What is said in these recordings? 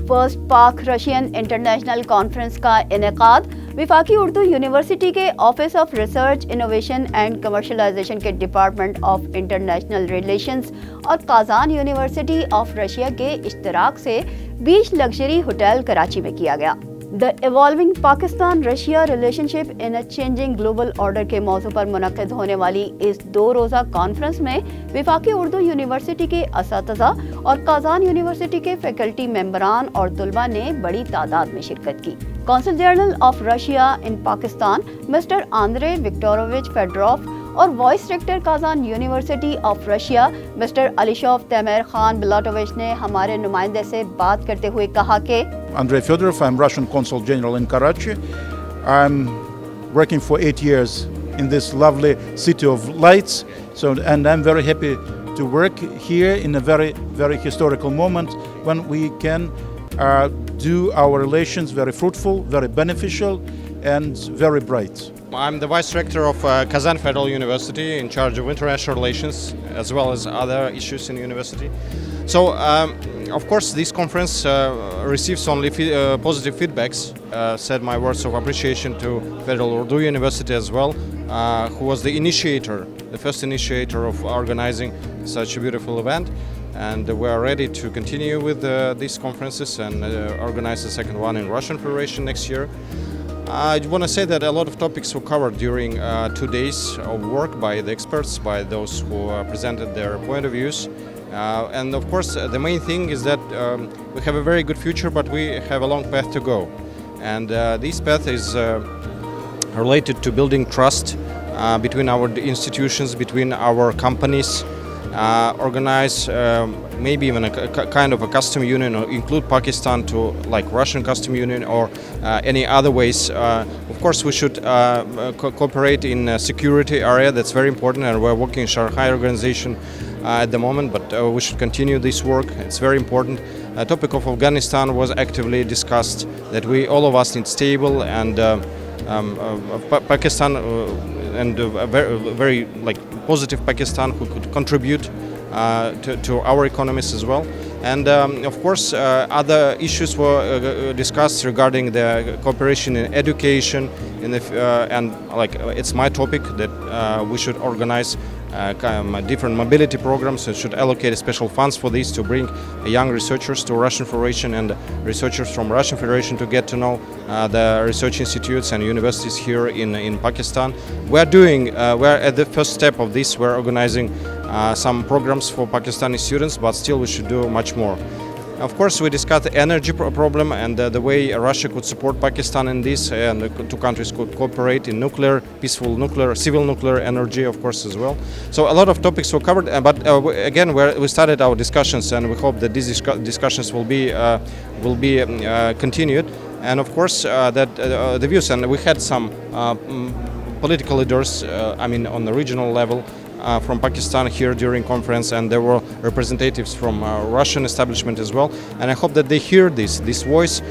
First पाक Russian international conference का इनेकाद वफाकी उर्दू यूनिवर्सिटी के office of research innovation and commercialisation के डिपार्टमेंट ऑफ इंटरनेशनल रिलेशंस और काजान यूनिवर्सिटी ऑफ रशिया के इश्तराक से बीच लग्जरी होटल कराची में किया गया। The evolving Pakistan Russia relationship in a changing global order के मौजू पर मुनक्किद होने वाली इस 2 रोज़ा कॉन्फ्रेंस में वफाकी उर्दू यूनिवर्सिटी के असातिज़ा और काजान यूनिवर्सिटी के फैकल्टी मेंबरान और तुलबा ने बड़ी तादाद में शिरकत की। Consul general of Russia in Pakistan mister Andrei Viktorovich Fedorov और vice rector Kazan university of Russia mister Alishov Timur Khan Bilatovich ने हमारे नुमाइंदे से बात करते हुए कहा कि Andrei Fedorov, I'm Russian Consul General in Karachi. I'm working for 8 years in this lovely city of lights, and I'm very happy to work here in a very, very historical moment when we can do our relations very fruitful, very beneficial, and very bright. I'm the Vice Rector of Kazan Federal University in charge of international relations as well as other issues in university. So, of course, this conference receives only positive feedbacks. Said my words of appreciation to Federal Urdu University as well, who was the initiator, the first initiator of organizing such a beautiful event. And we are ready to continue with these conferences and organize the second one in Russian Federation next year. I want to say that a lot of topics were covered during 2 days of work by the experts, by those who presented their point of views. And of course, the main thing is that we have a very good future, but we have a long path to go. And this path is related to building trust between our institutions, between our companies, organize maybe even a kind of a custom union, or include Pakistan to like Russian custom union or any other ways. Of course, we should cooperate in security area. That's very important, and we're working in Shanghai organization at the moment, but we should continue this work. It's very important. The topic of Afghanistan was actively discussed, that we all of us need stable and Pakistan and a very like positive Pakistan who could contribute to our economies as well. And of course, other issues were discussed regarding the cooperation in education, and like it's my topic that we should organize different mobility programs and should allocate special funds for these to bring young researchers to Russian Federation and researchers from Russian Federation to get to know the research institutes and universities here in Pakistan. We're at the first step of this. We're organizing some programs for Pakistani students, but still we should do much more. Of course, we discussed the energy problem and the way Russia could support Pakistan in this, and the 2 countries could cooperate in nuclear, peaceful nuclear, civil nuclear energy, of course, as well. So a lot of topics were covered, but again, we started our discussions, and we hope that these discussions will be continued. And of course, that the views, and we had some political leaders, on the regional level, from Pakistan here during conference, and there were representatives from Russian establishment as well, and I hope that they hear this voice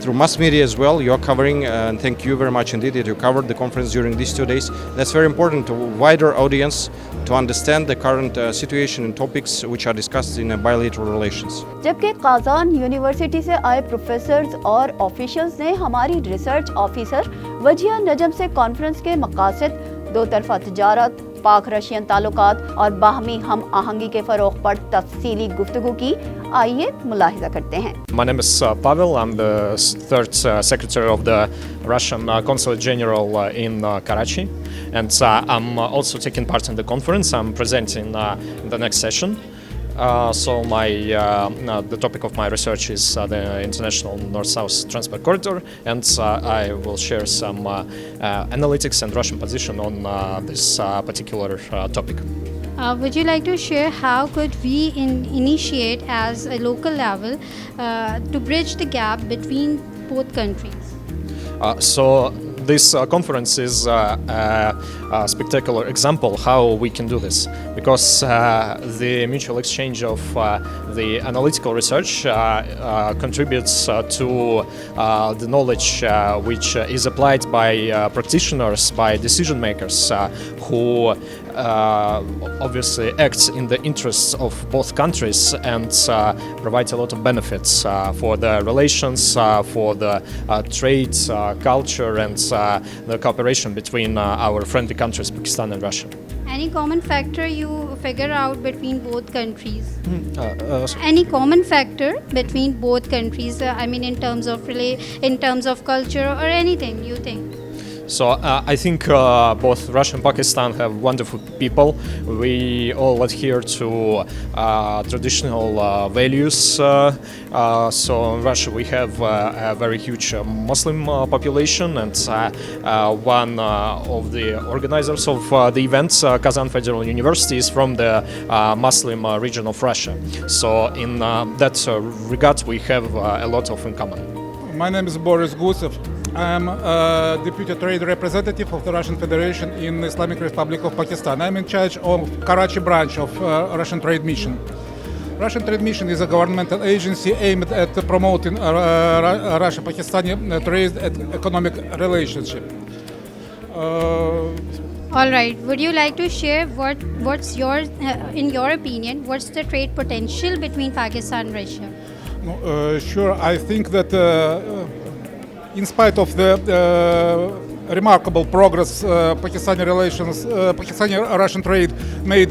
through mass media as well. You are covering, and thank you very much indeed that you covered the conference during these 2 days. That's very important to wider audience to understand the current situation and topics which are discussed in bilateral relations. जबकि Kazan university से आए professors और officials ने हमारी research officer Wajiha नजम से conference के मकासद, 2 तरफा तिजारत, पाक रशियन ताल्लुकात और बाहमी हम आहंगी के फ़रोग़ पर तफसीली गुफ्तगू की। आइए मुलाहिज़ा करते हैं। My name is Pavel. I'm the 3rd Secretary of the Russian Consulate General in Karachi, and I'm also taking part in the conference. I'm presenting in the next session. So the topic of my research is the international North-South transport corridor, and I will share some analytics and Russian position on this particular topic. Would you like to share how could we initiate as a local level to bridge the gap between both countries? This conference is a spectacular example how we can do this, because the mutual exchange of the analytical research contributes to the knowledge which is applied by practitioners, by decision makers who obviously acts in the interests of both countries and provides a lot of benefits for the relations, for the trade, culture and the cooperation between our friendly countries, Pakistan and Russia. Any common factor you figure out between both countries? Any common factor between both countries? I mean, in terms of culture or anything you think? So I think both Russia and Pakistan have wonderful people. We all adhere to traditional values. So in Russia we have a very huge Muslim population, and one of the organizers of the event, Kazan Federal University, is from the Muslim region of Russia. So in that regard we have a lot of in common. My name is Boris Gusev. I am Deputy Trade Representative of the Russian Federation in the Islamic Republic of Pakistan. I am in charge of Karachi branch of Russian Trade Mission. Russian Trade Mission is a governmental agency aimed at promoting Russia-Pakistani trade and economic relationship. All right. Would you like to share what's your, in your opinion, what's the trade potential between Pakistan and Russia? Sure. I think that in spite of the remarkable progress Pakistani-Russian trade made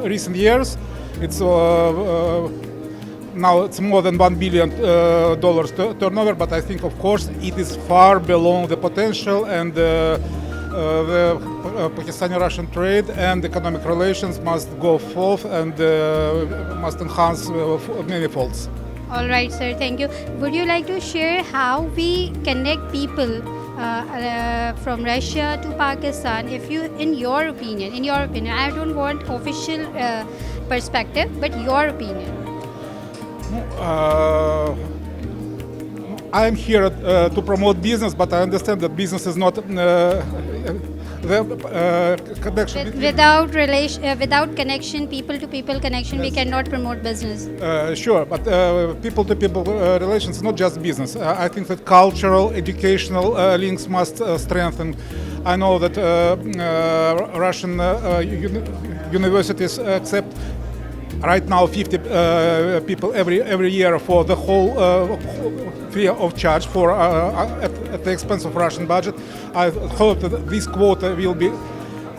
recent years, it's now it's more than $1 billion turnover. But I think, of course, it is far below the potential, and the Pakistani-Russian trade and economic relations must go forth and must enhance many folds. All right, sir. Thank you. Would you like to share how we connect people from Russia to Pakistan? If you, in your opinion, I don't want official perspective, but your opinion. I am here to promote business, but I understand that business is not the connection. Without connection, people-to-people connection, yes, we cannot promote business. Sure, but people-to-people relations is not just business. I think that cultural, educational links must strengthen. I know that Russian universities accept right now 50 people every year for the whole free of charge for at the expense of Russian budget. I hope that this quota will be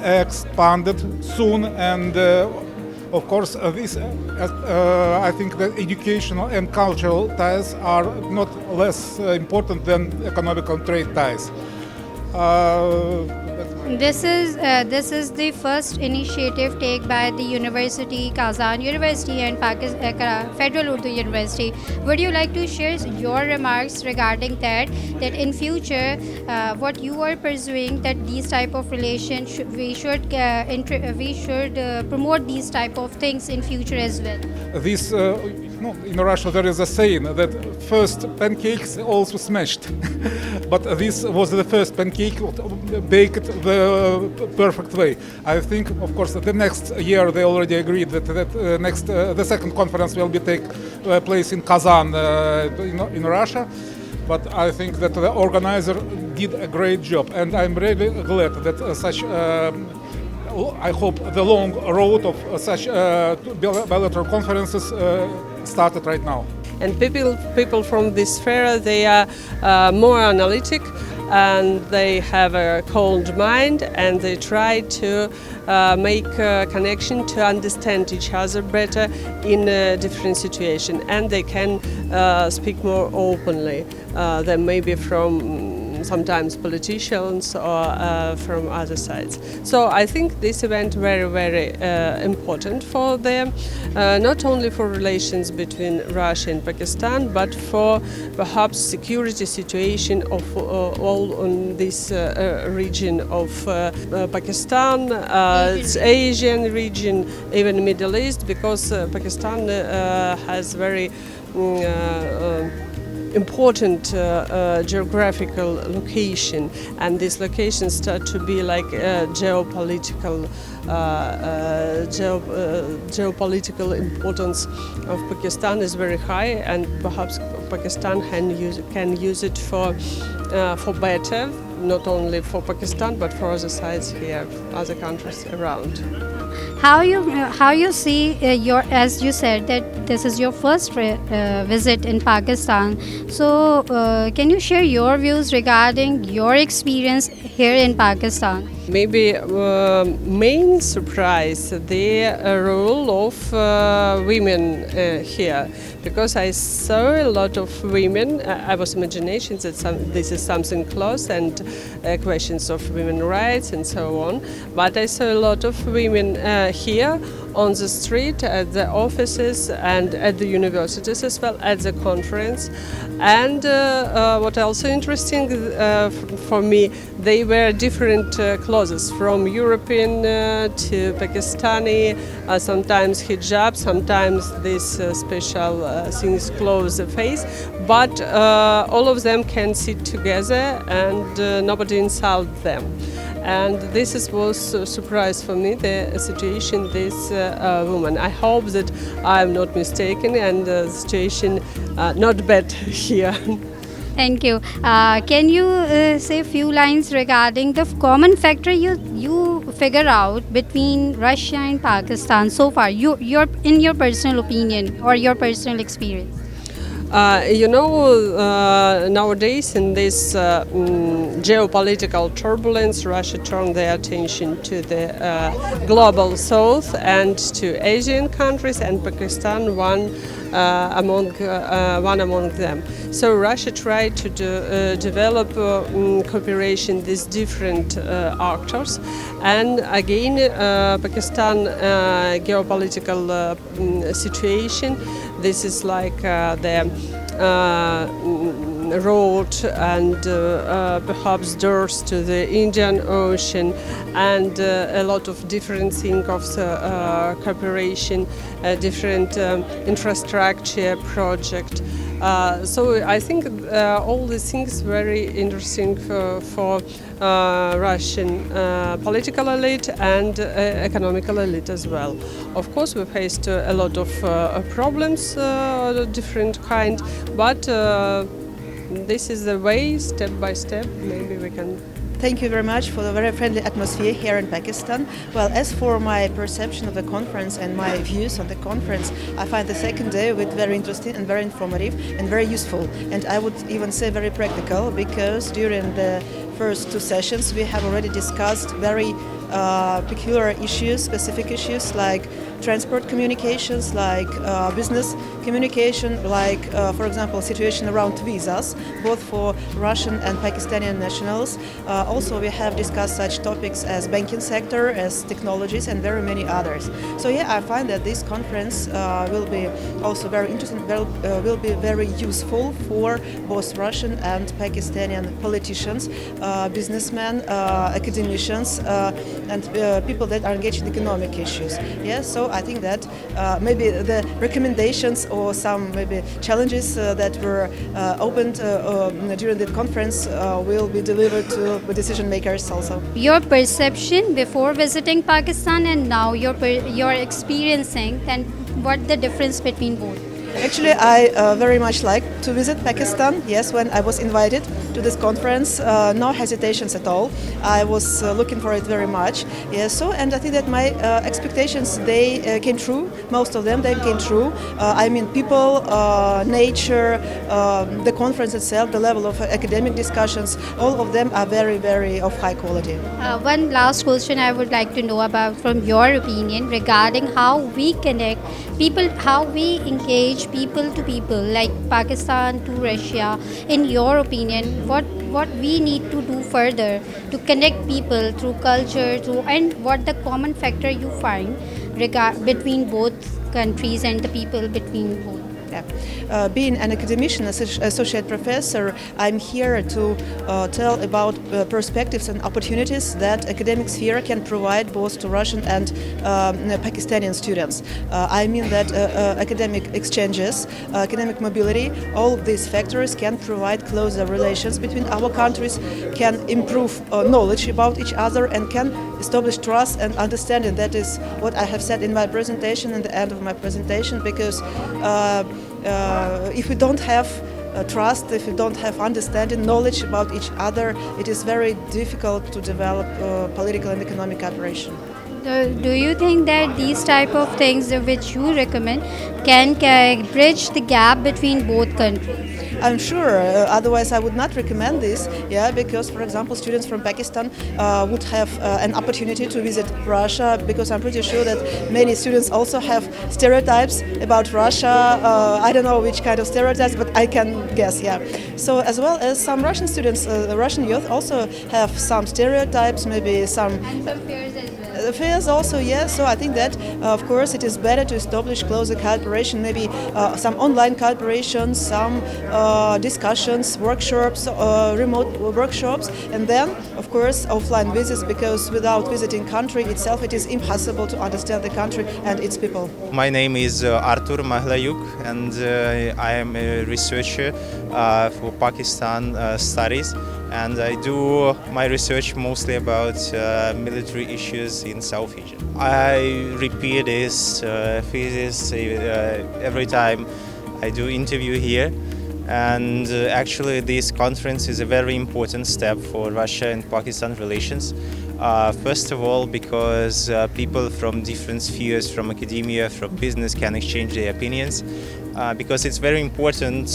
expanded soon, and of course I think that educational and cultural ties are not less important than economic and trade ties. This is the first initiative taken by the university, Kazan University and Federal Urdu University. Would you like to share your remarks regarding that in future what you are pursuing, that these type of relations we should promote these type of things in future as well? This in Russia there is a saying that first pancakes also smashed, but this was the first pancake baked the perfect way. I think, of course, the next year they already agreed that the second conference will take place in Kazan in Russia. But I think that the organizer did a great job, and I'm really glad that such. I hope the long road of such bilateral conferences started right now. And people from this sphere, they are more analytic, and they have a cold mind, and they try to make a connection to understand each other better in a different situation, and they can speak more openly than maybe from sometimes politicians or from other sides. So I think this event very, very important for them, not only for relations between Russia and Pakistan, but for perhaps security situation of all on this region of Pakistan, it's Asian region, even Middle East, because Pakistan has very important geographical location, and these locations start to be like geopolitical importance of Pakistan is very high, and perhaps Pakistan can use it for better, not only for Pakistan but for other sides here, other countries around. How you see your, as you said that this is your first visit in Pakistan, so can you share your views regarding your experience here in Pakistan? Maybe main surprise the role of women here, because I saw a lot of women. I was imagining that this is something close and questions of women's rights and so on. But I saw a lot of women here on the street, at the offices and at the universities as well, at the conference. And what also interesting for me, they wear different clothes, from European to Pakistani, sometimes hijab, sometimes these special things close the face, but all of them can sit together and nobody insult them. And this was a surprise for me, the situation this woman. I hope that I am not mistaken and the situation not bad here. Thank you. Can you say a few lines regarding the common factor you figure out between Russia and Pakistan so far? In your personal opinion or your personal experience. Nowadays in this geopolitical turbulence, Russia turned their attention to the global south and to Asian countries, and Pakistan one among them. So Russia tried to develop cooperation with different actors, and again Pakistan geopolitical situation. This is like the road and perhaps doors to the Indian Ocean, and a lot of different things of the cooperation, different infrastructure project. So I think all these things very interesting for Russian political elite and economical elite as well. Of course, we faced a lot of problems, different kind, but this is the way, step by step. Maybe we can. Thank you very much for the very friendly atmosphere here in Pakistan. Well, as for my perception of the conference and my views on the conference, I find the second day with very interesting and very informative and very useful. And I would even say very practical, because during the first two sessions we have already discussed very peculiar issues, specific issues like transport communications, like business communication, like, for example, situation around visas, both for Russian and Pakistani nationals. Also, we have discussed such topics as banking sector, as technologies, and very many others. So yeah, I find that this conference will be also very interesting, will be very useful for both Russian and Pakistani politicians, businessmen, academicians, and people that are engaged in economic issues. Yeah, so I think that maybe the recommendations or some maybe challenges that were opened during the conference will be delivered to the decision makers also. Your perception before visiting Pakistan and now you're experiencing, and what the difference between both? Actually, I very much like to visit Pakistan. Yes, when I was invited to this conference, no hesitations at all. I was looking for it very much. Yes, so, and I think that my expectations, they came true. Most of them, they came true. I mean, people, nature, the conference itself, the level of academic discussions, all of them are very, very of high quality. One last question I would like to know about from your opinion regarding how we connect people, how we engage people to people, like Pakistan to Russia. In your opinion, what we need to do further to connect people through culture, and what the common factor you find between both countries and the people between both? Being an academician, associate professor, I'm here to tell about perspectives and opportunities that academic sphere can provide both to Russian and Pakistani students. I mean that academic exchanges, academic mobility, all of these factors can provide closer relations between our countries, can improve knowledge about each other, and can establish trust and understanding. That is what I have said in my presentation, in the end of my presentation, because if we don't have trust, if we don't have understanding, knowledge about each other, it is very difficult to develop political and economic cooperation. Do you think that these type of things which you recommend can bridge the gap between both countries? I'm sure, otherwise I would not recommend this, because, for example, students from Pakistan would have an opportunity to visit Russia, because I'm pretty sure that many students also have stereotypes about Russia. I don't know which kind of stereotypes, but I can guess, So as well as some Russian students, Russian youth also have some stereotypes, maybe some... And some fears as well. Fears also, yes. So I think that, of course, it is better to establish closer cooperation, maybe some online cooperation, some discussions, workshops, remote workshops, and then, of course, offline visits, because without visiting country itself, it is impossible to understand the country and its people. My name is Artur Mahlayuk, and I am a researcher for Pakistan studies. And I do my research mostly about military issues in South Asia. I repeat this thesis every time I do interview here. And actually this conference is a very important step for Russia and Pakistan relations. First of all, because people from different spheres, from academia, from business, can exchange their opinions. Because it's very important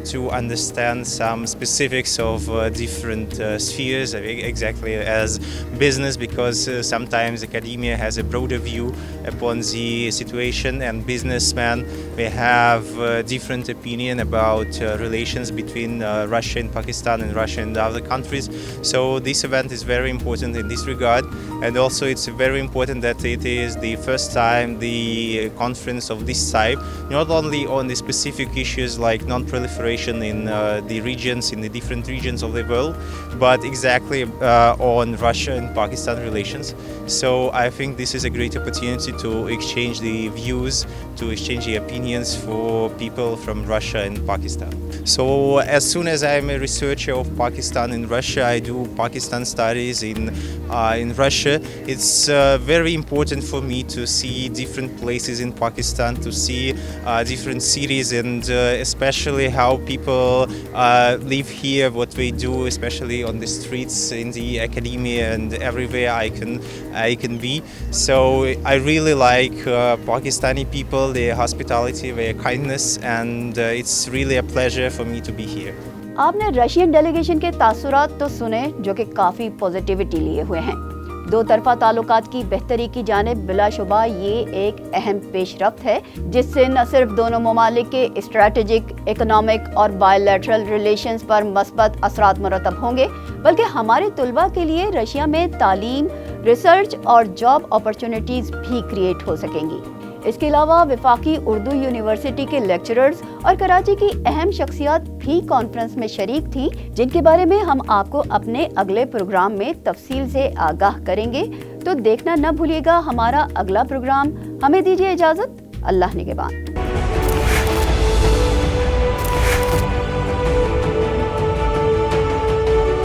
to understand some specifics of different spheres, exactly as business, because sometimes academia has a broader view upon the situation, and businessmen may have different opinion about relations between Russia and Pakistan, and Russia and other countries. So this event is very important in this regard, and also it's very important that it is the first time the conference of this type, not only on the specific issues like non-proliferation in the regions, in the different regions of the world, but exactly on Russia and Pakistan relations. So I think this is a great opportunity to exchange the views, to exchange the opinions for people from Russia and Pakistan. So as soon as I'm a researcher of Pakistan and Russia, I do Pakistan studies in Russia. It's very important for me to see different places in Pakistan, to see different cities, and especially how people live here, what they do, especially on the streets, in the academia, and everywhere I can be. So I really like Pakistani people, their hospitality, their kindness, and it's really a pleasure for me to be here. आपने Russian delegation के तासुरात तो सुने जो कि काफ़ी positivity लिए हुए हैं। दो तरफा ताल्लुकात की बेहतरी की जानिब बिलाशुबा ये एक अहम पेशरफ्त है, जिससे न सिर्फ दोनों ममालिक के स्ट्रैटेजिक, इकोनॉमिक और बायलैटरल रिलेशंस पर मस्बत असरात मुरतब होंगे, बल्कि हमारे तुलबा के लिए रशिया में तालीम, रिसर्च और जॉब अपॉर्चुनिटीज़ भी क्रिएट हो सकेंगी। इसके अलावा वफाकी उर्दू यूनिवर्सिटी के लेक्चरर्स और कराची की अहम शख्सियात भी कॉन्फ्रेंस में शरीक थी, जिनके बारे में हम आपको अपने अगले प्रोग्राम में तफसील से आगाह करेंगे। तो देखना न भूलिएगा हमारा अगला प्रोग्राम। हमें दीजिए इजाज़त। अल्लाह निगहबान।